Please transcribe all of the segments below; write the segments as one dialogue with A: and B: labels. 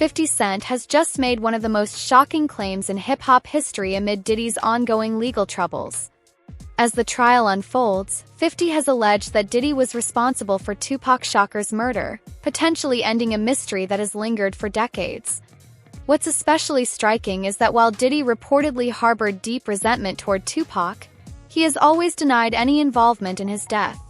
A: 50 Cent has just made one of the most shocking claims in hip-hop history amid Diddy's ongoing legal troubles. As the trial unfolds, 50 has alleged that Diddy was responsible for Tupac Shakur's murder, potentially ending a mystery that has lingered for decades. What's especially striking is that while Diddy reportedly harbored deep resentment toward Tupac, he has always denied any involvement in his death.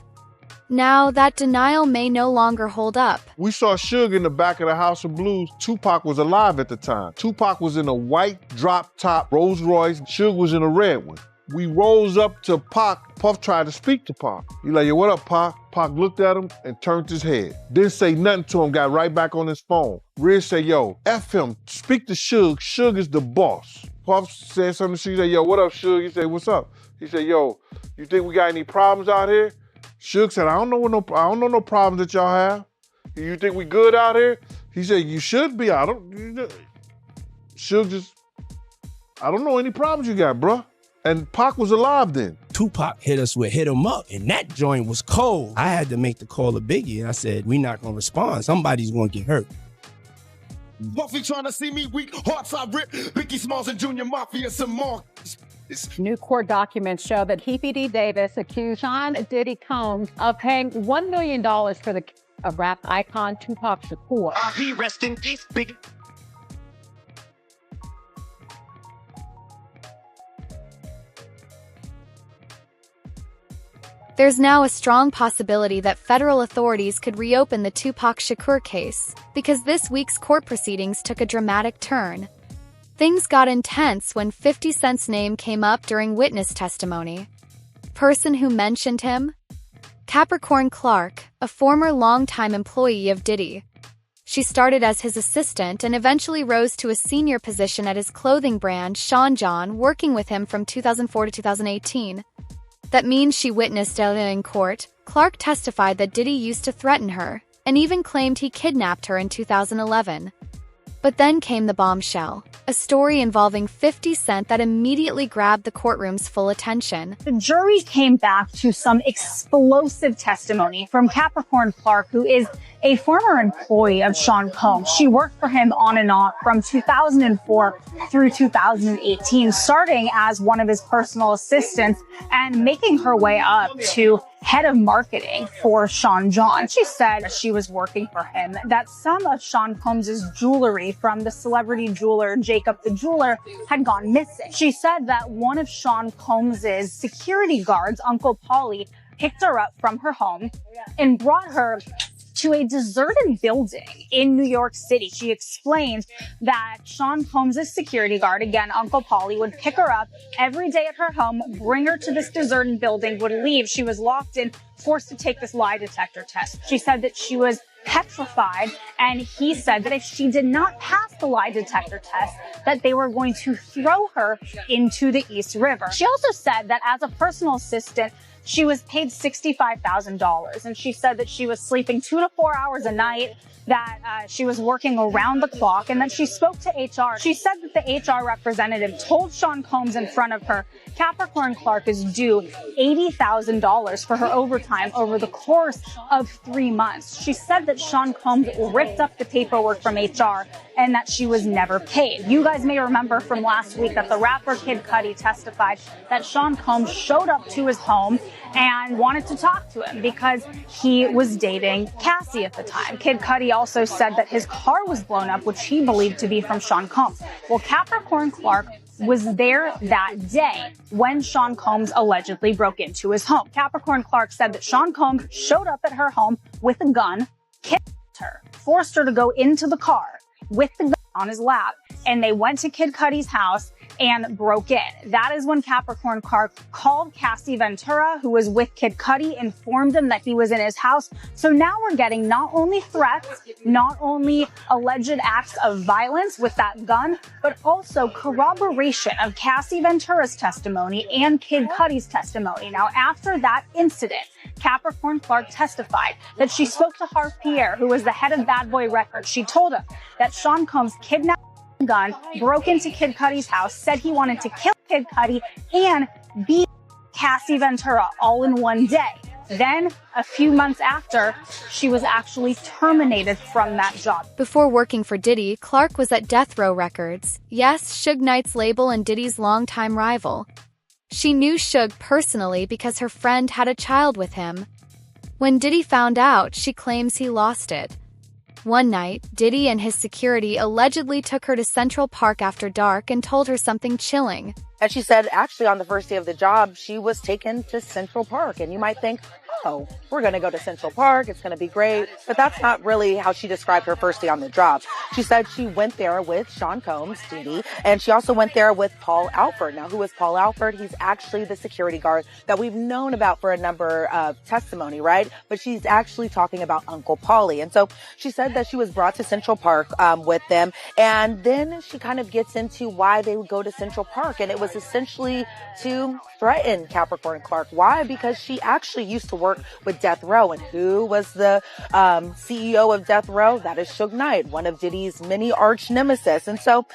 A: Now, that denial may no longer hold up.
B: We saw Suge in the back of the House of Blues. Tupac was alive at the time. Tupac was in a white drop-top Rolls Royce. Suge was in a red one. We rose up to Pac. Puff tried to speak to Pac. He like, yo, what up, Pac? Pac looked at him and turned his head. Didn't say nothing to him, got right back on his phone. Riz said, yo, F him, speak to Suge. Suge is the boss. Puff said something to Suge. He said, yo, what up, Suge? He said, what's up? He said, yo, you think we got any problems out here? Suge said, I don't know no problems that y'all have. You think we good out here? He said, you should be. Suge just, I don't know any problems you got, bruh. And Pac was alive then.
C: Tupac hit us with Hit 'Em Up, and that joint was cold. I had to make the call to Biggie, and I said, we not gonna respond. Somebody's gonna get hurt.
D: Puffy trying to see me weak, hearts I rip, Biggie Smalls and Junior Mafia some more.
E: New court documents show that Keefe D. Davis accused Sean Diddy Combs of paying $1 million for the rap icon Tupac Shakur.
D: He rest in peace, Biggie.
A: There's now a strong possibility that federal authorities could reopen the Tupac Shakur case, because this week's court proceedings took a dramatic turn. Things got intense when 50 Cent's name came up during witness testimony. Person who mentioned him? Capricorn Clark, a former longtime employee of Diddy. She started as his assistant and eventually rose to a senior position at his clothing brand, Sean John, working with him from 2004 to 2018. That means she witnessed it in court. Clark testified that Diddy used to threaten her, and even claimed he kidnapped her in 2011. But then came the bombshell, a story involving 50 Cent that immediately grabbed the courtroom's full attention.
F: The jury came back to some explosive testimony from Capricorn Clark, who is a former employee of Sean Combs. She worked for him on and off from 2004 through 2018, starting as one of his personal assistants and making her way up to head of marketing for Sean John. She said she was working for him, that some of Sean Combs' jewelry from the celebrity jeweler Jacob the Jeweler had gone missing. She said that one of Sean Combs' security guards, Uncle Paulie, picked her up from her home and brought her to a deserted building in New York City. She explained that Sean Combs' security guard, again, Uncle Paulie, would pick her up every day at her home, bring her to this deserted building, would leave. She was locked in, forced to take this lie detector test. She said that she was petrified, and he said that if she did not pass the lie detector test, that they were going to throw her into the East River. She also said that as a personal assistant, she was paid $65,000, and she said that she was sleeping 2 to 4 hours a night, that she was working around the clock, and that she spoke to HR. She said that the HR representative told Sean Combs in front of her, Capricorn Clark is due $80,000 for her overtime over the course of 3 months. She said that Sean Combs ripped up the paperwork from HR and that she was never paid. You guys may remember from last week that the rapper Kid Cudi testified that Sean Combs showed up to his home and wanted to talk to him because he was dating Cassie at the time. Kid Cudi also said that his car was blown up, which he believed to be from Sean Combs. Well, Capricorn Clark was there that day when Sean Combs allegedly broke into his home. Capricorn Clark said that Sean Combs showed up at her home with a gun, kidnapped her, forced her to go into the car with the gun on his lap, and they went to Kid Cudi's house and broke in. That is when Capricorn Clark called Cassie Ventura, who was with Kid Cudi, informed him that he was in his house. So now we're getting not only threats, not only alleged acts of violence with that gun, but also corroboration of Cassie Ventura's testimony and Kid Cudi's testimony. Now, after that incident, Capricorn Clark testified that she spoke to Harv Pierre, who was the head of Bad Boy Records. She told him that Sean Combs kidnapped a gun, broke into Kid Cudi's house, said he wanted to kill Kid Cudi and beat Cassie Ventura all in one day. Then, a few months after, she was actually terminated from that job.
A: Before working for Diddy, Clark was at Death Row Records, yes, Suge Knight's label and Diddy's longtime rival. She knew Suge personally because her friend had a child with him. When Diddy found out, she claims he lost it. One night, Diddy and his security allegedly took her to Central Park after dark and told her something chilling.
G: And she said, actually, on the first day of the job, she was taken to Central Park. And you might think, oh, we're going to go to Central Park. It's going to be great. But that's not really how she described her first day on the job. She said she went there with Sean Combs, Diddy, and she also went there with Paul Alford. Now, who is Paul Alford? He's actually the security guard that we've known about for a number of testimony, right? But she's actually talking about Uncle Paulie. And so she said that she was brought to Central Park with them. And then she kind of gets into why they would go to Central Park. And it was essentially to threaten Capricorn Clark. Why? Because she actually used to work with Death Row. And who was the CEO of Death Row? That is Suge Knight, one of Diddy's many arch nemesis. And so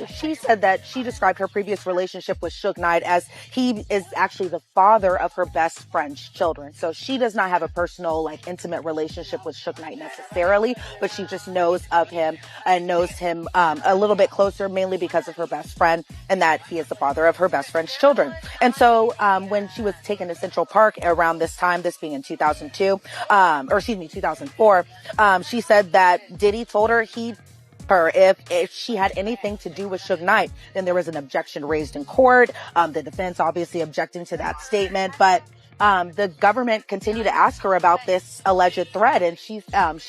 G: she said that she described her previous relationship with Suge Knight as he is actually the father of her best friend's children. So she does not have a personal, like, intimate relationship with Suge Knight necessarily, but she just knows of him and knows him a little bit closer, mainly because of her best friend and that he is the father of her best friend's children. And so when she was taken to Central Park around this time, this being in 2004, she said that Diddy told her if she had anything to do with Suge Knight, then there was an objection raised in court. The defense obviously objecting to that statement, but the government continued to ask her about this alleged threat, and she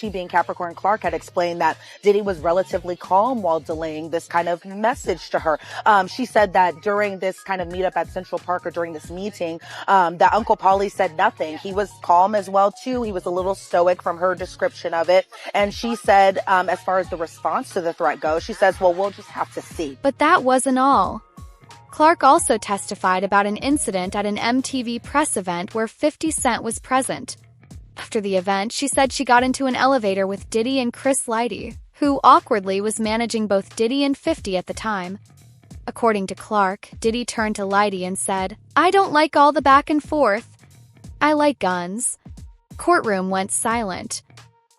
G: being Capricorn Clark had explained that Diddy was relatively calm while delaying this kind of message to her. She said that during this kind of meetup at Central Park, or during this meeting, that Uncle Paulie said nothing. He was calm as well too. He was a little stoic from her description of it. And she said, as far as the response to the threat goes, she says, well, we'll just have to see.
A: But that wasn't all. Clark also testified about an incident at an MTV press event where 50 Cent was present. After the event, she said she got into an elevator with Diddy and Chris Lighty, who awkwardly was managing both Diddy and 50 at the time. According to Clark, Diddy turned to Lighty and said, "I don't like all the back and forth. I like guns." Courtroom went silent.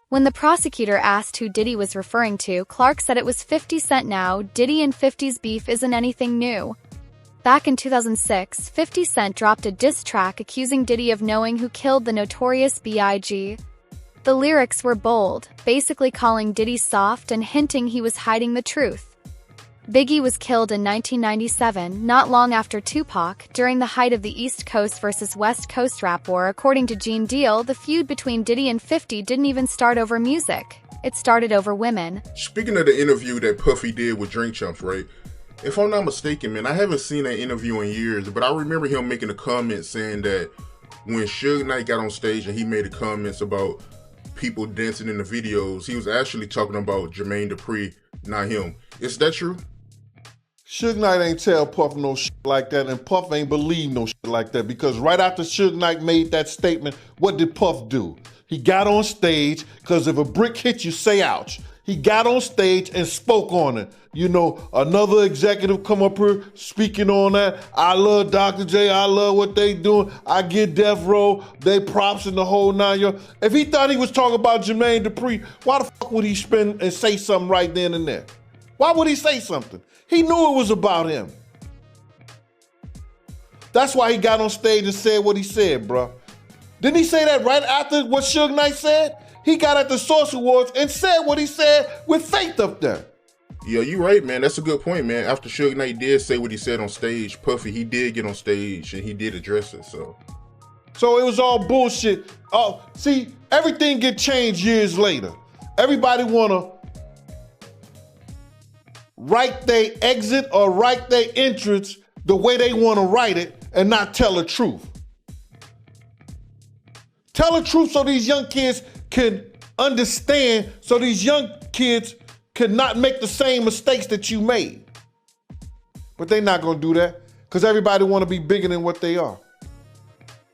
A: When the prosecutor asked who Diddy was referring to, Clark said it was 50 Cent. Now, Diddy and 50's beef isn't anything new. Back in 2006, 50 Cent dropped a diss track accusing Diddy of knowing who killed the notorious B.I.G. The lyrics were bold, basically calling Diddy soft and hinting he was hiding the truth. Biggie was killed in 1997, not long after Tupac, during the height of the East Coast versus West Coast rap war. According to Gene Deal, the feud between Diddy and 50 didn't even start over music. It started over women.
H: Speaking of the interview that Puffy did with Drink Champs, right? If I'm not mistaken, man, I haven't seen that interview in years, but I remember him making a comment saying that when Suge Knight got on stage and he made the comments about people dancing in the videos, he was actually talking about Jermaine Dupri, not him. Is that true?
B: Suge Knight ain't tell Puff no shit like that, and Puff ain't believe no shit like that, because right after Suge Knight made that statement, what did Puff do? He got on stage, because if a brick hits you, say ouch. He got on stage and spoke on it. You know, another executive come up here speaking on that. I love Dr. J. I love what they doing. I get Death Row. They props in the whole 9 yards. If he thought he was talking about Jermaine Dupri, why the fuck would he spin and say something right then and there? Why would he say something? He knew it was about him. That's why he got on stage and said what he said, bro. Didn't he say that right after what Suge Knight said? He got at the Source Awards and said what he said with Faith up there.
H: Yeah, you right, man. That's a good point, man. After Suge Knight did say what he said on stage, Puffy, he did get on stage and he did address it, so
B: it was all bullshit. Oh, see, everything get changed years later. Everybody wanna write their exit or write their entrance the way they wanna write it and not tell the truth. Tell the truth so these young kids can understand, so these young kids can not make the same mistakes that you made. But they're not gonna do that because everybody wanna be bigger than what they are.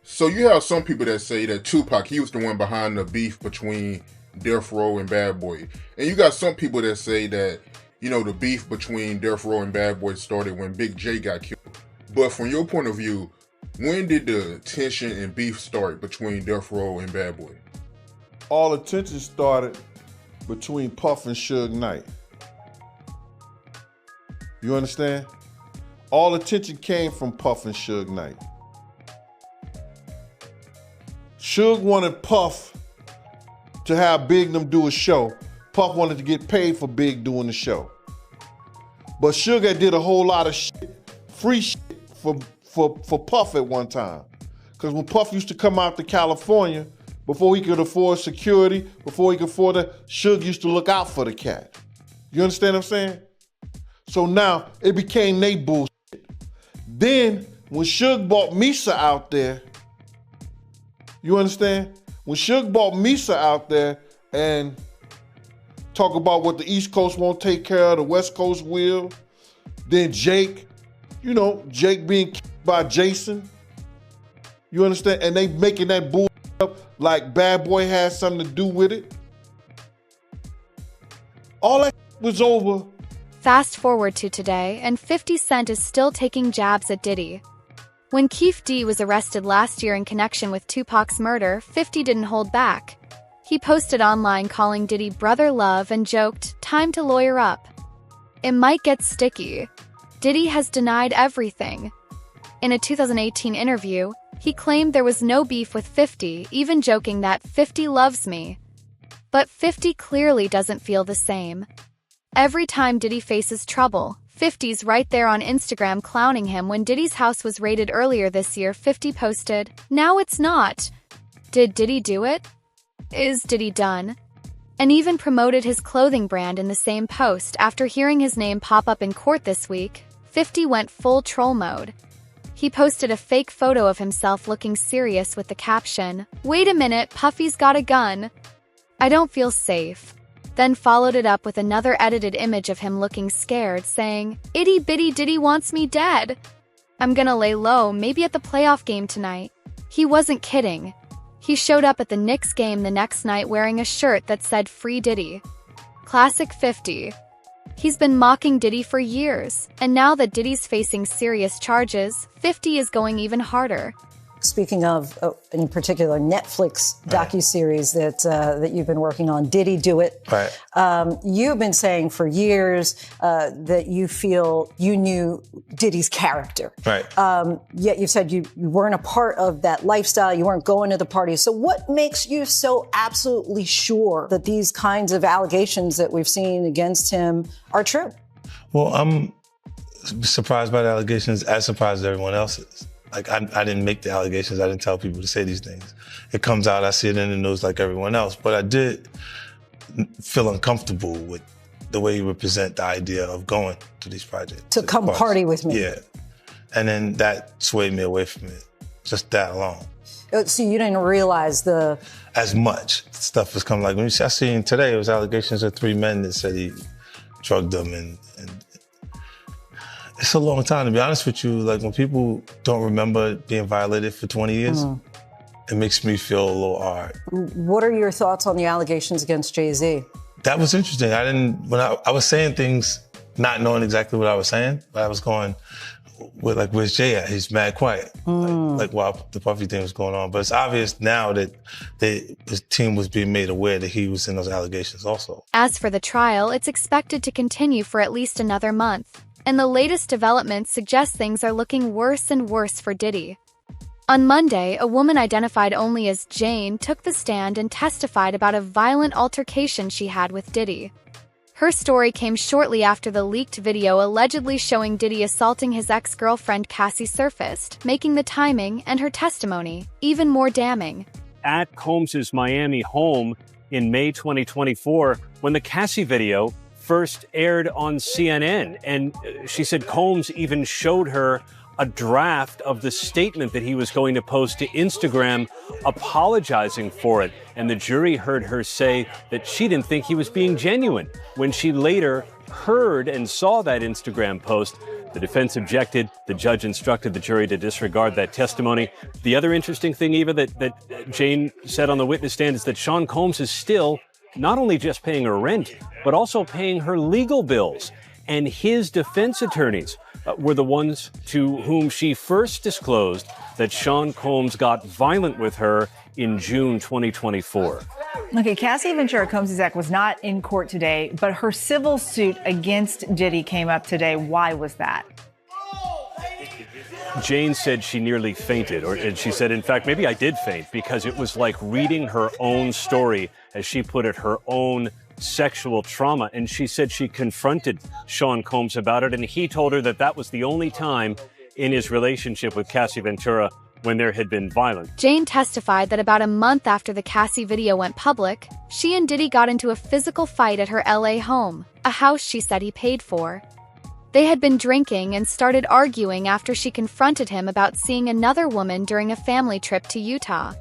H: So you have some people that say that Tupac, he was the one behind the beef between Death Row and Bad Boy. And you got some people that say that, you know, the beef between Death Row and Bad Boy started when Big J got killed. But from your point of view, When did the tension and beef start between Death Row and Bad Boy?
B: All the tension started between Puff and Suge Knight. You understand? All the tension came from Puff and Suge Knight. Suge wanted Puff to have Big them do a show. Puff wanted to get paid for Big doing the show. But Suge had did a whole lot of shit, free shit for Puff at one time. Because when Puff used to come out to California, before he could afford security, before he could afford it, Suge used to look out for the cat. You understand what I'm saying? So now it became they bullshit. Then when Suge bought Misa out there, you understand? When Suge bought Misa out there and talk about what the East Coast won't take care of, the West Coast will, then Jake, you know, Jake being killed by Jason. You understand? And they making that bull up like Bad Boy had something to do with it. All that was over.
A: Fast forward to today, and 50 Cent is still taking jabs at Diddy. When Keef D was arrested last year in connection with Tupac's murder, 50 didn't hold back. He posted online calling Diddy brother love and joked, "Time to lawyer up. It might get sticky." Diddy has denied everything. In a 2018 interview, he claimed there was no beef with 50, even joking that 50 loves me. But 50 clearly doesn't feel the same. Every time Diddy faces trouble, 50's right there on Instagram clowning him. When Diddy's house was raided earlier this year, 50 posted, "Now it's not. Did Diddy do it? Is Diddy done?" And even promoted his clothing brand in the same post. After hearing his name pop up in court this week, 50 went full troll mode. He posted a fake photo of himself looking serious with the caption, "Wait a minute, Puffy's got a gun. I don't feel safe." Then followed it up with another edited image of him looking scared, saying, "Itty bitty Diddy wants me dead. I'm gonna lay low, maybe at the playoff game tonight." He wasn't kidding. He showed up at the Knicks game the next night wearing a shirt that said "Free Diddy." Classic 50. He's been mocking Diddy for years, and now that Diddy's facing serious charges, 50 is going even harder.
I: Speaking of, in particular, Netflix docuseries that you've been working on, Diddy Do It.
C: Right.
I: You've been saying for years that you feel you knew Diddy's character.
C: Right.
I: Yet you said you weren't a part of that lifestyle. You weren't going to the parties. So what makes you so absolutely sure that these kinds of allegations that we've seen against him are true?
C: Well, I'm surprised by the allegations, as surprised as everyone else is. Like, I didn't make the allegations. I didn't tell people to say these things. It comes out, I see it in the news like everyone else. But I did feel uncomfortable with the way you represent the idea of going to these projects.
I: To come party with me.
C: Yeah. And then that swayed me away from it. Just that alone.
I: So you didn't realize
C: as much stuff was coming. Like, when I seen today, it was allegations of 3 men that said he drugged them and it's a long time, to be honest with you. Like, when people don't remember being violated for 20 years, it makes me feel a little hard.
I: What are your thoughts on the allegations against Jay-Z?
C: That was interesting. When I was saying things, not knowing exactly what I was saying, but I was going, where's Jay at? He's mad quiet. Like while the Puffy thing was going on. But it's obvious now that his team was being made aware that he was in those allegations also.
A: As for the trial, it's expected to continue for at least another month. And the latest developments suggest things are looking worse and worse for Diddy. On Monday, a woman identified only as Jane took the stand and testified about a violent altercation she had with Diddy. Her story came shortly after the leaked video allegedly showing Diddy assaulting his ex-girlfriend Cassie surfaced, making the timing and her testimony even more damning.
J: At Combs' Miami home in May 2024, when the Cassie video first aired on CNN, and she said Combs even showed her a draft of the statement that he was going to post to Instagram apologizing for it. And the jury heard her say that she didn't think he was being genuine. When she later heard and saw that Instagram post, the defense objected. The judge instructed the jury to disregard that testimony. The other interesting thing, Eva, that Jane said on the witness stand is that Sean Combs is still not only just paying her rent, but also paying her legal bills. And his defense attorneys were the ones to whom she first disclosed that Sean Combs got violent with her in June 2024.
K: Okay, Cassie Ventura Combs' ex was not in court today, but her civil suit against Diddy came up today. Why was that?
J: Jane said she nearly fainted, and she said, in fact, maybe I did faint because it was like reading her own story, as she put it, her own sexual trauma. And she said she confronted Sean Combs about it, and he told her that that was the only time in his relationship with Cassie Ventura when there had been violence.
A: Jane testified that about a month after the Cassie video went public, she and Diddy got into a physical fight at her LA home, a house she said he paid for. They had been drinking and started arguing after she confronted him about seeing another woman during a family trip to Utah.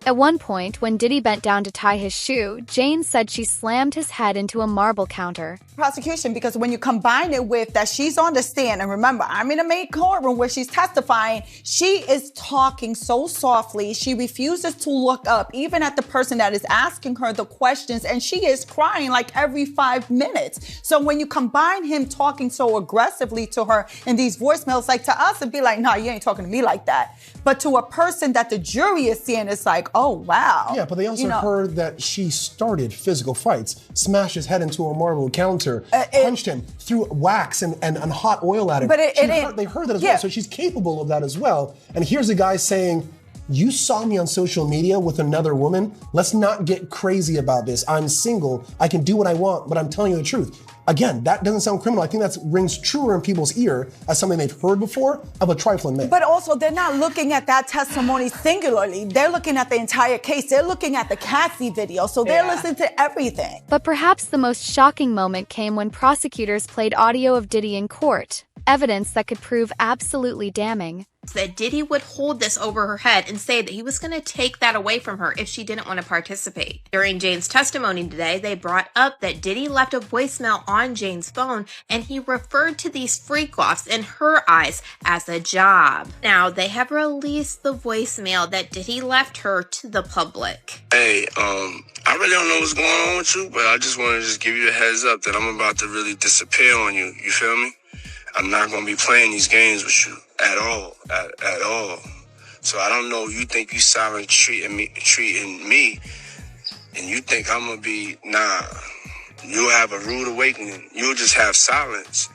A: At one point, when Diddy bent down to tie his shoe, Jane said she slammed his head into a marble counter.
L: Prosecution, because when you combine it with that she's on the stand, and remember, I'm in a main courtroom where she's testifying, she is talking so softly, she refuses to look up even at the person that is asking her the questions, and she is crying like every 5 minutes. So when you combine him talking so aggressively to her in these voicemails, like to us, it'd be like, nah, you ain't talking to me like that. But to a person that the jury is seeing, it's like, oh, wow.
M: Yeah, but they also heard that she started physical fights, smashed his head into a marble counter, punched him, threw wax and hot oil at him.
L: But
M: they heard that as well, so she's capable of that as well. And here's a guy saying, you saw me on social media with another woman. Let's not get crazy about this. I'm single. I can do what I want, but I'm telling you the truth. Again, that doesn't sound criminal. I think that rings truer in people's ear as something they've heard before of a trifling man.
L: But also, they're not looking at that testimony singularly. They're looking at the entire case. They're looking at the Cassie video, so they're listening to everything.
A: But perhaps the most shocking moment came when prosecutors played audio of Diddy in court, evidence that could prove absolutely damning.
N: That Diddy would hold this over her head and say that he was going to take that away from her if she didn't want to participate. During Jane's testimony today, they brought up that Diddy left a voicemail on Jane's phone, and he referred to these freak-offs in her eyes as a job. Now, they have released the voicemail that Diddy left her to the public.
O: Hey, I really don't know what's going on with you, but I just want to just give you a heads up that I'm about to really disappear on you. You feel me? I'm not going to be playing these games with you at all, at all. So I don't know, you think you silent treating me, and you think I'm going to be, nah. You'll have a rude awakening. You'll just have silence.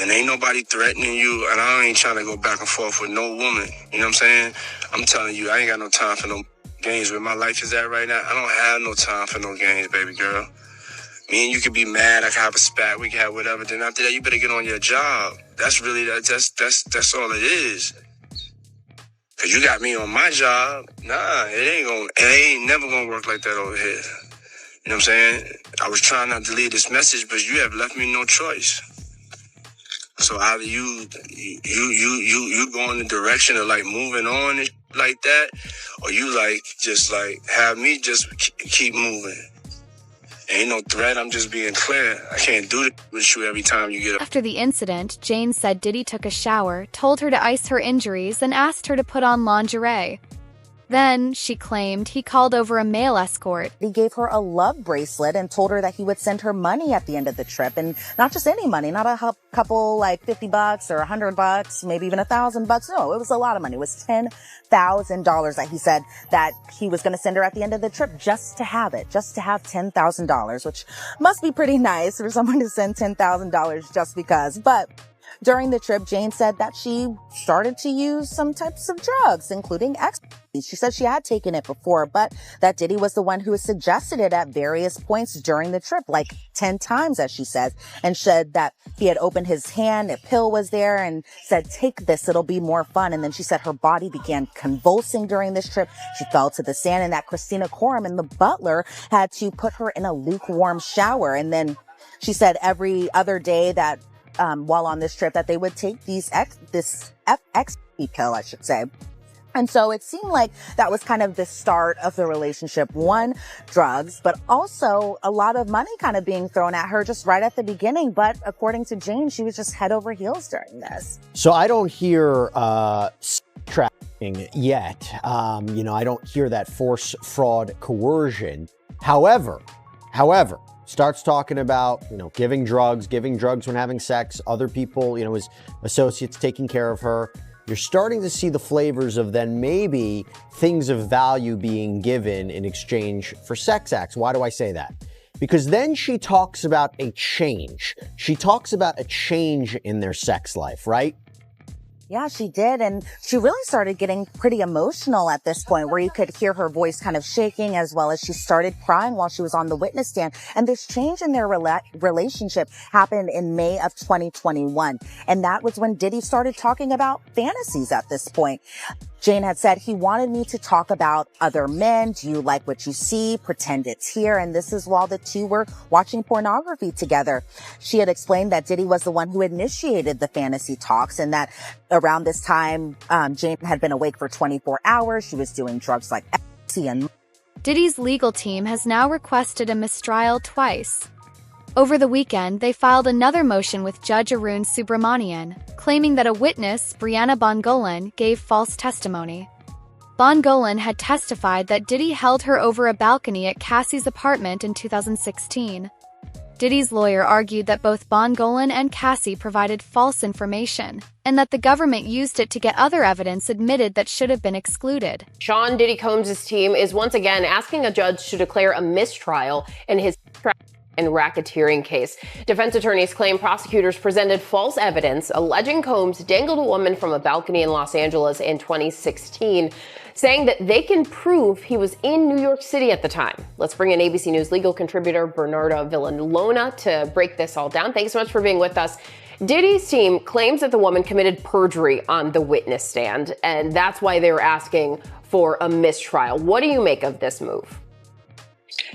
O: And ain't nobody threatening you, and I ain't trying to go back and forth with no woman. You know what I'm saying? I'm telling you, I ain't got no time for no games. Where my life is at right now, I don't have no time for no games, baby girl. Me and you could be mad, I could have a spat, we could have whatever. Then after that, you better get on your job. That's really, that's all it is. Cause you got me on my job. Nah, it ain't never gonna work like that over here. You know what I'm saying? I was trying not to leave this message, but you have left me no choice. So either you go in the direction of like moving on and like that, or you like just like have me just keep moving. Ain't no threat, I'm just being clear. I can't do it with you every time you get up.
A: After the incident, Jane said Diddy took a shower, told her to ice her injuries, and asked her to put on lingerie. Then, she claimed, he called over a male escort.
G: He gave her a love bracelet and told her that he would send her money at the end of the trip. And not just any money, not a couple like $50 or $100, maybe even $1,000. No, it was a lot of money. It was $10,000 that he said that he was going to send her at the end of the trip just to have it, just to have $10,000, which must be pretty nice for someone to send $10,000 just because. But during the trip, Jane said that she started to use some types of drugs, including ecstasy. She said she had taken it before, but that Diddy was the one who suggested it at various points during the trip, like 10 times, as she says, and said that he had opened his hand, a pill was there, and said, take this, it'll be more fun. And then she said her body began convulsing during this trip. She fell to the sand, and that Christina Coram and the butler had to put her in a lukewarm shower. And then she said every other day that while on this trip that they would take this ecstasy pill, I should say. And so it seemed like that was kind of the start of the relationship. One, drugs, but also a lot of money kind of being thrown at her just right at the beginning. But according to Jane, she was just head over heels during this.
P: So I don't hear trafficking yet. I don't hear that force, fraud, coercion. However, starts talking about, giving drugs when having sex, other people, his associates taking care of her. you're starting to see the flavors of then maybe things of value being given in exchange for sex acts. Why do I say that? Because then she talks about a change. She talks about a change in their sex life, right?
G: Yeah, she did. And she really started getting pretty emotional at this point, where you could hear her voice kind of shaking, as well as she started crying while she was on the witness stand. And this change in their relationship happened in May of 2021. And that was when Diddy started talking about fantasies at this point. Jane had said, he wanted me to talk about other men. Do you like what you see? Pretend it's here. And this is while the two were watching pornography together. She had explained that Diddy was the one who initiated the fantasy talks, and that around this time, Jane had been awake for 24 hours. She was doing drugs like ecstasy and...
A: Diddy's legal team has now requested a mistrial twice. Over the weekend, they filed another motion with Judge Arun Subramanian, claiming that a witness, Brianna Bongolan, gave false testimony. Bongolan had testified that Diddy held her over a balcony at Cassie's apartment in 2016. Diddy's lawyer argued that both Bongolan and Cassie provided false information, and that the government used it to get other evidence admitted that should have been excluded.
Q: Sean Diddy Combs' team is once again asking a judge to declare a mistrial in his and racketeering case. Defense attorneys claim prosecutors presented false evidence alleging Combs dangled a woman from a balcony in Los Angeles in 2016, saying that they can prove he was in New York City at the time. Let's bring in ABC News legal contributor Bernarda Villalona to break this all down. Thanks so much for being with us. Diddy's team claims that the woman committed perjury on the witness stand, and that's why they were asking for a mistrial. What do you make of this move?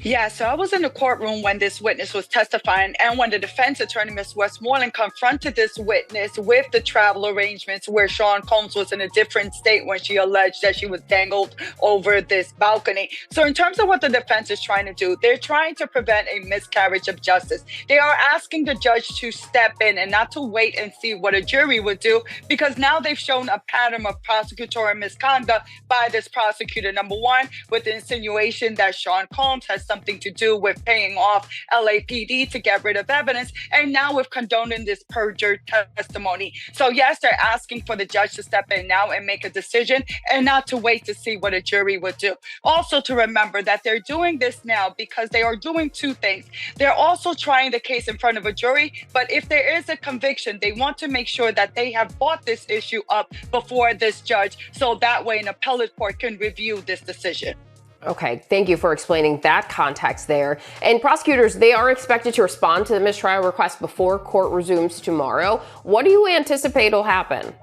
R: Yeah, so I was in the courtroom when this witness was testifying, and when the defense attorney, Ms. Westmoreland, confronted this witness with the travel arrangements where Sean Combs was in a different state when she alleged that she was dangled over this balcony. So in terms of what the defense is trying to do, they're trying to prevent a miscarriage of justice. They are asking the judge to step in and not to wait and see what a jury would do, because now they've shown a pattern of prosecutorial misconduct by this prosecutor. Number one, with the insinuation that Sean Combs has something to do with paying off LAPD to get rid of evidence, and now with condoning this perjured testimony. So yes, they're asking for the judge to step in now and make a decision, and not to wait to see what a jury would do. Also to remember that they're doing this now because they are doing two things. They're also trying the case in front of a jury, but if there is a conviction, they want to make sure that they have brought this issue up before this judge, so that way an appellate court can review this decision.
Q: Okay, thank you for explaining that context there. And prosecutors, they are expected to respond to the mistrial request before court resumes tomorrow. What do you anticipate will happen?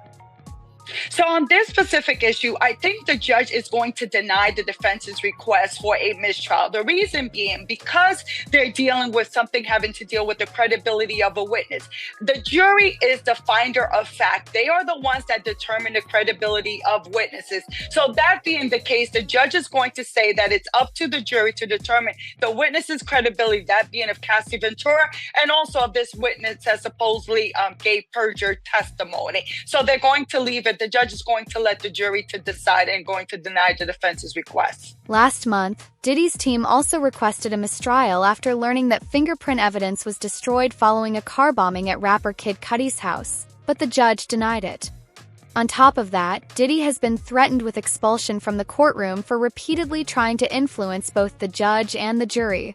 R: So on this specific issue, I think the judge is going to deny the defense's request for a mistrial. The reason being because they're dealing with something having to deal with the credibility of a witness. The jury is the finder of fact. They are the ones that determine the credibility of witnesses. So that being the case, the judge is going to say that it's up to the jury to determine the witness's credibility, that being of Cassie Ventura, and also of this witness that supposedly gave perjured testimony. So they're going to leave it. The judge is going to let the jury to decide and going to deny the defense's request.
A: Last month, Diddy's team also requested a mistrial after learning that fingerprint evidence was destroyed following a car bombing at rapper Kid Cudi's house, but the judge denied it. On top of that, Diddy has been threatened with expulsion from the courtroom for repeatedly trying to influence both the judge and the jury.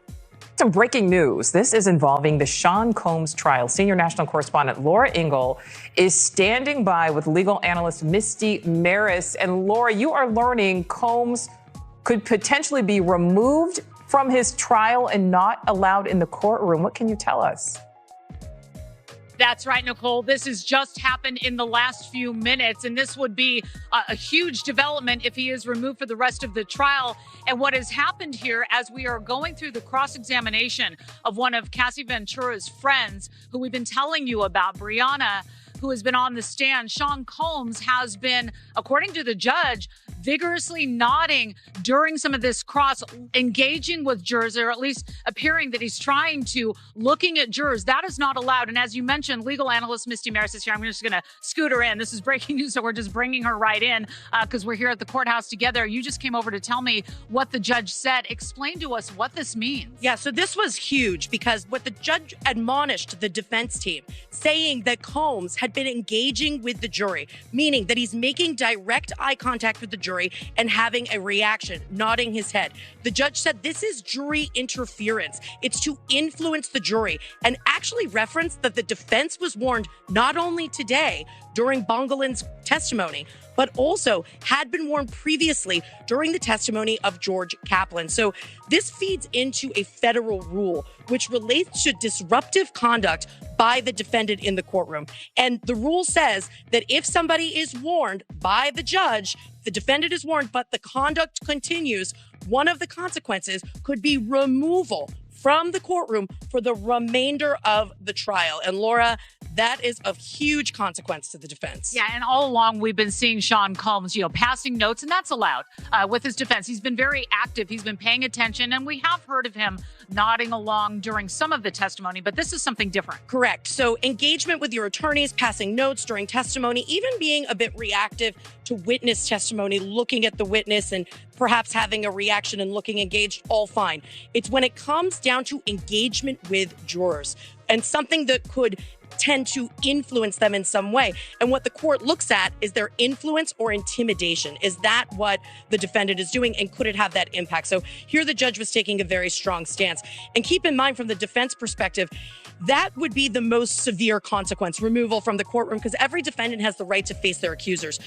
S: Some breaking news. This is involving the Sean Combs trial. Senior national correspondent Laura Ingle is standing by with legal analyst Misty Maris. And Laura, you are learning Combs could potentially be removed from his trial and not allowed in the courtroom. What can you tell us?
T: That's right, Nicole. This has just happened in the last few minutes, and this would be a huge development if he is removed for the rest of the trial. And what has happened here, as we are going through the cross-examination of one of Cassie Ventura's friends, who we've been telling you about, Brianna, who has been on the stand, Sean Combs has been, according to the judge, vigorously nodding during some of this cross, engaging with jurors, or at least appearing that he's trying to, looking at jurors. That is not allowed. And as you mentioned, legal analyst Misty Maris is here. I'm just going to scoot her in. This is breaking news, so we're just bringing her right in because we're here at the courthouse together. You just came over to tell me what the judge said. Explain to us what this means.
U: Yeah, so this was huge because what the judge admonished the defense team, saying that Combs had been engaging with the jury, meaning that he's making direct eye contact with the jury and having a reaction, nodding his head. The judge said this is jury interference. It's to influence the jury, and actually referenced that the defense was warned not only today during Bongolin's testimony, but also had been warned previously during the testimony of George Kaplan. So this feeds into a federal rule which relates to disruptive conduct by the defendant in the courtroom. And the rule says that if somebody is warned by the judge, the defendant is warned, but the conduct continues, one of the consequences could be removal from the courtroom for the remainder of the trial. And Laura, that is of huge consequence to the defense.
T: Yeah, and all along we've been seeing Sean Combs, passing notes, and that's allowed with his defense. He's been very active. He's been paying attention, and we have heard of him nodding along during some of the testimony, but this is something different.
U: Correct. So engagement with your attorneys, passing notes during testimony, even being a bit reactive to witness testimony, looking at the witness and perhaps having a reaction and looking engaged, all fine. It's when it comes down to engagement with jurors and something that could tend to influence them in some way. And what the court looks at is their influence or intimidation. Is that what the defendant is doing, and could it have that impact? So here the judge was taking a very strong stance. And keep in mind, from the defense perspective, that would be the most severe consequence, removal from the courtroom, because every defendant has the right to face their accusers.